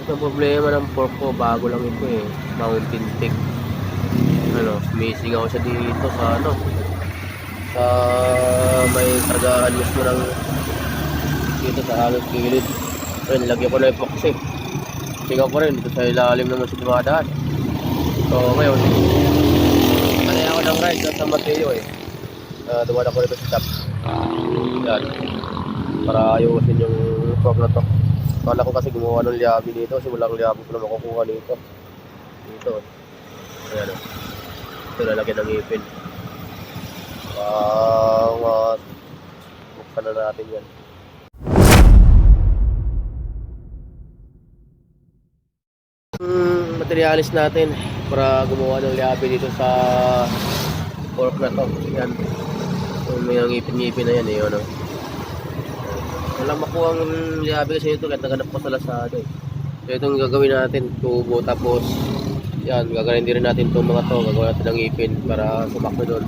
Ang problema ng pork ko, bago lang ito eh. Mountain Peak. Ano, sumisingaw siya dito sa ano, sa may tagaan mismo ng dito sa halos gilid. Pero nilagyan ko na yung epoxy. Singaw ko rin dito sa ilalim naman sa dumadaan. So ngayon, kanaya ako ng ride sa San Mateo eh. Dumaan ako rito sa shop. Yan. Para ayusin yung pork na to. Kala ko kasi gumawa ng liabi dito kasi walang liabi ko na makukuha dito. Dito. Ayan o. Ito lalagyan ng ipin. Buksan na natin yan. Materialis natin para gumawa ng liabi dito sa pork na to. Yan. May ang ipin-ipin na yan eh. Ano? Walang makuha ang liabi kasi ito kahit naganap ko sa Lazada eh. So itong gagawin natin, tubo, tapos yan, gagawin din rin natin itong mga to, gagawin natin ng ipin para sumakto doon.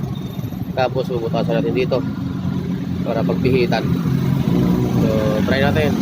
Tapos bubutasan natin dito para pagpihitan. So try natin.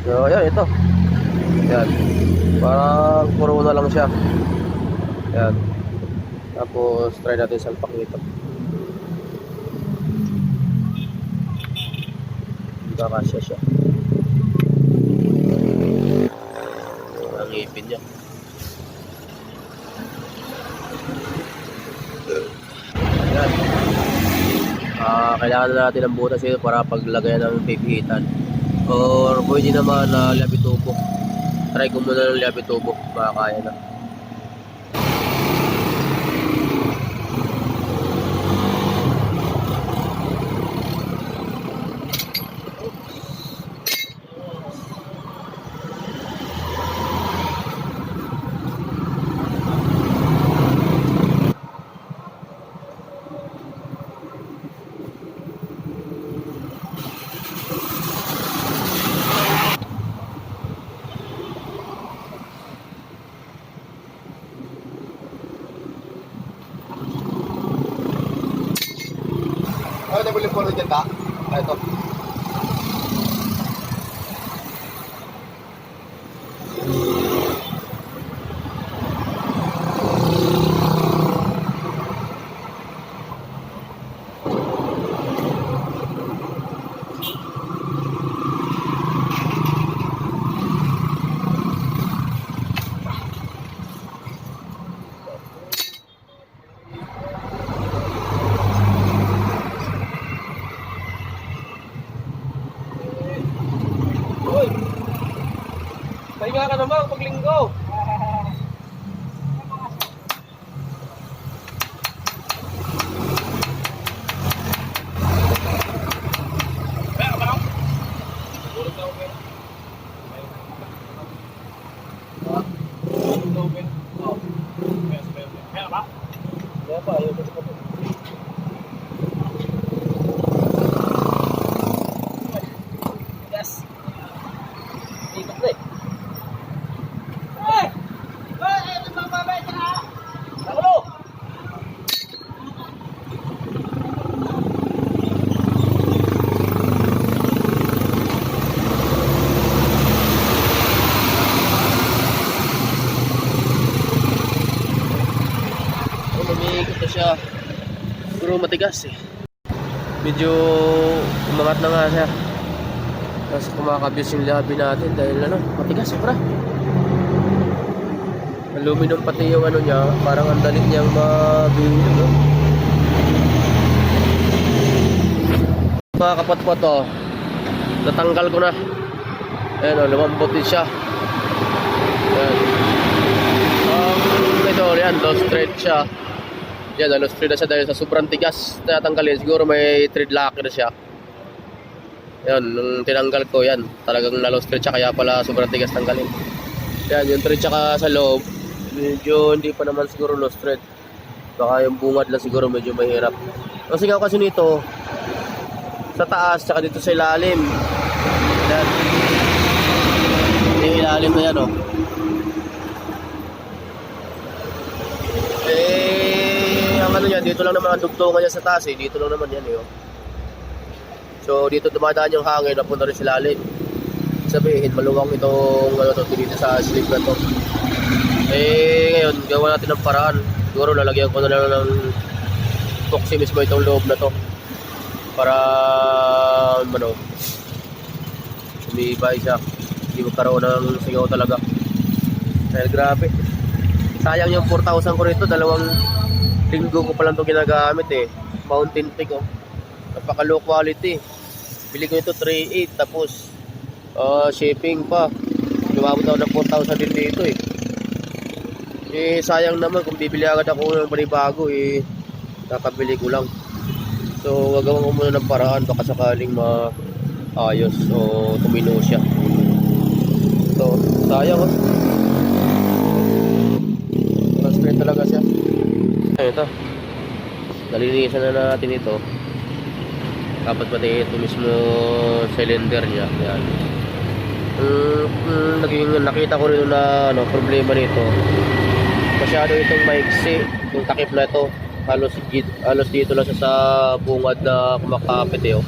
So ayan, ito. Ayan. Parang puro na lang siya. Ayan. Tapos try natin salpak nito. Kakasya siya. Ang ipin niya. Ayan. Kailangan na natin ng butas ito para paglagay ng pipihitan. Or pwede naman na labi tubo. Try ko muna ng labi tubo. Baka kaya na. Ano na buli po rin dyan ta? Ito. Pahinga ka naman pag linggo. Umiikot na siya. Puro matigas eh. Medyo umangat na nga siya. Tapos kumakabis yung labi natin dahil ano, matigas sobra. Aluminum pati yung ano niya, parang ang dalit niyang mabihin. No? Mga kapot-pot oh, natanggal ko na. Ayan oh, lumambot din siya. Ayan. Ito yan, low thread siya. Yan, low thread na siya dahil sa sobrang tigas na tanggalin. Siguro may thread lock na siya. Yan, nung tinanggal ko yan, talagang na-lost thread siya kaya pala sobrang tigas tanggalin. Yan, yung thread tsaka sa loob, medyo hindi pa naman siguro lost thread. Baka yung bungad lang siguro medyo mahirap. Kasi nga kasi nito, sa taas tsaka dito sa ilalim. Yan. Yung ilalim na yan, oh. Ang ano yan, dito lang naman ang dugtungan niya sa taas, eh. Dito lang naman yan, eh, oh. So dito dumadaan yung hangin, napunta rin sa ilalim. Sabihin, maluwang itong ano to, dito sa slip na to. Ngayon, gawa natin ng paraan. Siguro lalagyan ko na lang ng epoxy mismo itong loob na to. Para, ano, sumibay siya. Hindi magkaroon ng singaw talaga. Dahil grabe. Sayang yung 4,000 ko rito, 2 linggo ko pa lang ito ginagamit eh. Mountain Peak oh. Napaka low quality. Bili ko ito 3,800 tapos shipping pa. Lumabot ako ng 4,000 din dito eh. Sayang naman kung bibili agad ako ng panibago eh. Nakabili ko lang. So gagawin ko muna ng paraan baka sakaling maayos o tumino siya. So sayang oh. Straight talaga siya. Ito. Nalinisan na natin ito. Dapat pati ito mismo cylinder niya. Yan. Nakita ko rin na ano, problema nito. Masyado itong maiksi. Yung takip na ito. Halos dito lang siya sa bungad na kumakapit eh. Oh.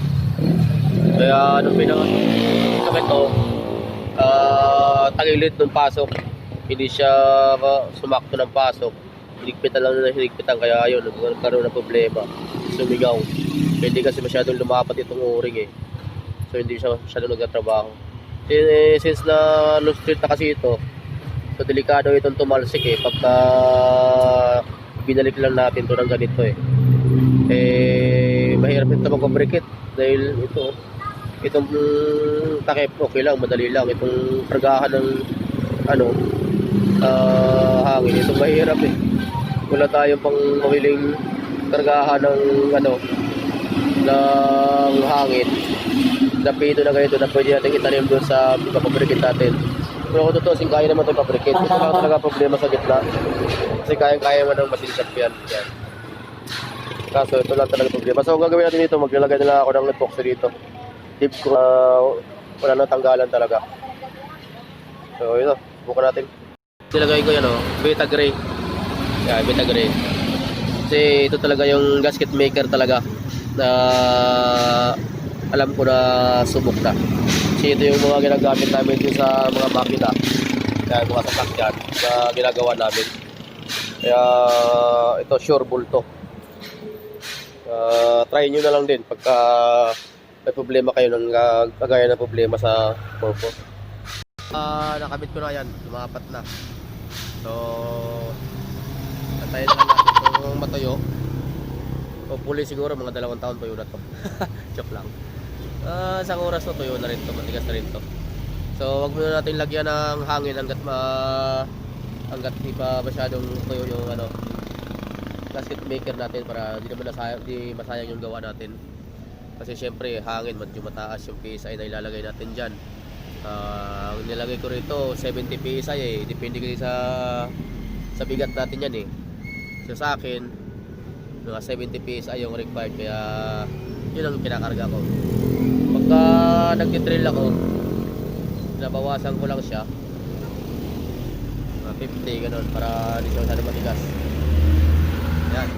Kaya anong pinakakit ito, tagilid ng pasok. Hindi siya sumakto ng pasok. Hinigpitan lang na hinigpitan. Kaya ayun, nagkaroon ng problema. Sumigaw. Hindi kasi masyadong lumapat itong o-ring eh. So hindi siya masyadong nagtatrabaho. Since na loose street na kasi ito, so delikado itong tumalsik eh. Pagka binalik lang natin ito ng ganito eh. Mahirap ito mag-fabricate. Dahil itong takip okay lang, madali lang. Itong kargahan ng ano, hangin. Itong mahirap eh. Wala tayong pang mawiling kargahan ng ano, ng hangin. Napito na ganito na pwede natin itanim doon sa papabrikit natin. Pero kung totoo, kaya naman ito pabrikit. Ito lang talaga problema sa gitna. Kasi kaya-kaya man ng machine shop yan. Kaso ito lang talaga problema. So ang gagawin natin dito, maglalagay na lang ako ng epoxy dito. Tip ko wala nang tanggalan talaga. So ito, buka natin. Nilagay ko yan o, beta gray. Yan, beta gray. Kasi ito talaga yung gasket maker talaga na alam ko na subok na. Kasi ito yung mga ginagamit namin dito sa mga makina. Yan, mga sasakyan na ginagawa namin. Kaya ito sure bull to. Try nyo na lang din pagka may problema kayo ng kagaya ng problema sa purpo. Nakabit ko na yan, lumapat na. So antayin na lang natin itong matuyo. Hopefully siguro mga 2 taon tuyo na to. Joke lang. Isang oras na tuyo na rin to, matigas na rin to. So wag muna natin lagyan ng hangin hanggat di pa masyadong tuyo yung gasket maker natin, para di naman masayang yung gawa natin. Kasi syempre hangin, medyo mataas yung PSI na ilalagay natin dyan. Ang nilagay ko rito 70 PSI depende kasi sa bigat natin yan So sa akin mga 70 PSI yung required, kaya yun ang kinakarga ko. Pagka nagtitrill ako, nabawasan ko lang siya 50 ganun, para hindi siya masyado matigas. Yan.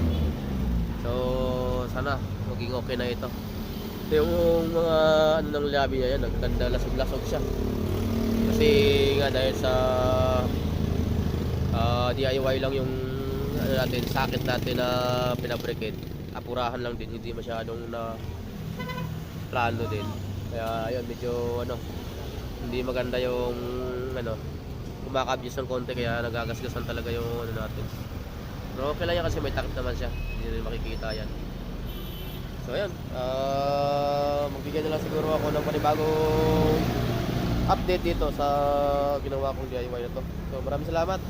So sana maging okay na ito. Yung mga ng labi niya yan, nagkanda lasog-lasog siya. Kasi nga dahil sa DIY lang yung natin, sakit natin na pinabricate. Apurahan lang din, hindi masyadong na plano din. Kaya ayun, medyo hindi maganda yung kumakabis ng konti, kaya nagagasgasan talaga yung natin. Pero okay lang yan kasi may takip naman siya, hindi rin makikita yan. So ayun, magbigay na lang siguro ako ng panibagong update dito sa ginawa kong DIY na to. So maraming salamat.